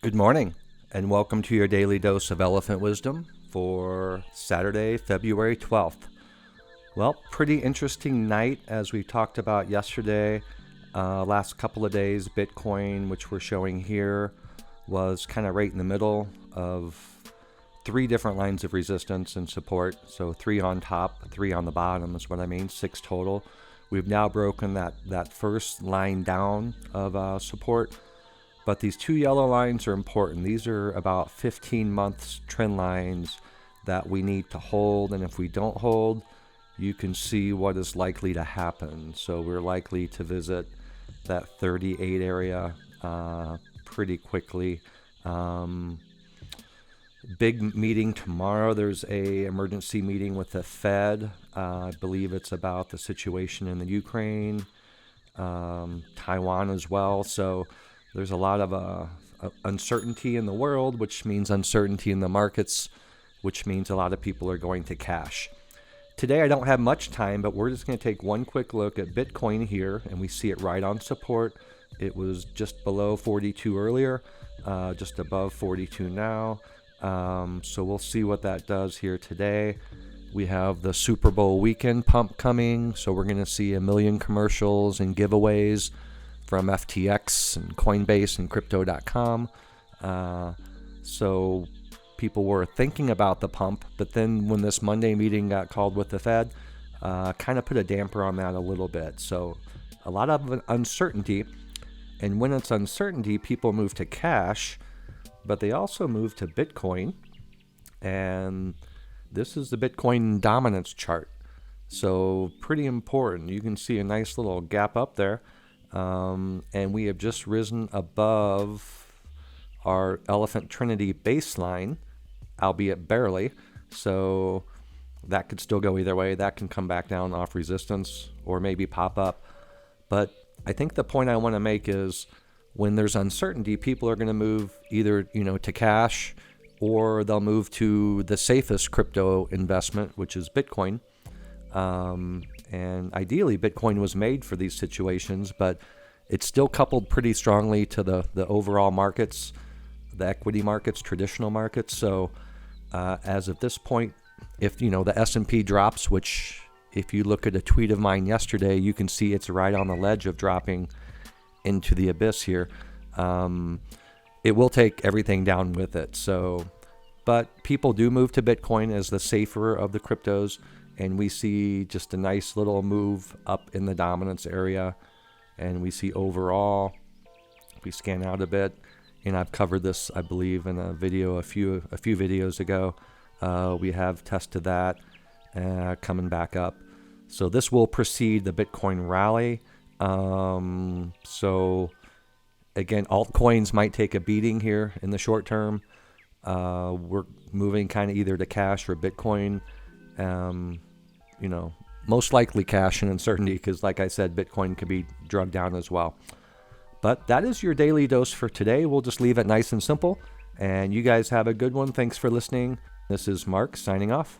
Good morning, and welcome to your daily dose of elephant wisdom for Saturday, February 12th. Well, pretty interesting night as we talked about yesterday. Last couple of days, Bitcoin, which we're showing here, was kind of right in the middle of three different lines of resistance and support. So 3 on top, 3 on the bottom is what I mean, 6 total. We've now broken that first line down of support. But these 2 yellow lines are important. These are about 15 months trend lines that we need to hold. And if we don't hold, you can see what is likely to happen. So we're likely to visit that 38 area pretty quickly. Big meeting tomorrow. There's a emergency meeting with the Fed. I believe it's about the situation in the Ukraine, Taiwan as well. So there's a lot of uncertainty in the world, which means uncertainty in the markets, which means a lot of people are going to cash. Today I don't have much time, but we're just going to take one quick look at Bitcoin here, and we see it right on support. It was just below 42 earlier, just above 42 now. So we'll see what that does here today. We have the Super Bowl weekend pump coming, so we're going to see 1 million commercials and giveaways from FTX and Coinbase and Crypto.com. So people were thinking about the pump, but then when this Monday meeting got called with the Fed, kind of put a damper on that a little bit. So a lot of uncertainty. And when it's uncertainty, people move to cash, but they also move to Bitcoin. And this is the Bitcoin dominance chart. So pretty important. You can see a nice little gap up there. And we have just risen above our Elephant Trinity baseline, albeit barely. So that could still go either way. That can come back down off resistance or maybe pop up. But I think the point I want to make is when there's uncertainty, people are going to move either, to cash, or they'll move to the safest crypto investment, which is Bitcoin. And ideally, Bitcoin was made for these situations, but it's still coupled pretty strongly to the overall markets, the equity markets, traditional markets. So as of this point, if the S&P drops, which if you look at a tweet of mine yesterday, you can see it's right on the ledge of dropping into the abyss here. It will take everything down with it. So, but people do move to Bitcoin as the safer of the cryptos. And we see just a nice little move up in the dominance area. And we see overall, if we scan out a bit, and I've covered this, I believe, in a video a few videos ago. We have tested that coming back up. So this will precede the Bitcoin rally. So again, altcoins might take a beating here in the short term. We're moving kind of either to cash or Bitcoin. Most likely cash and uncertainty because, like I said, Bitcoin could be drugged down as well. But that is your daily dose for today. We'll just leave it nice and simple. And you guys have a good one. Thanks for listening. This is Mark signing off.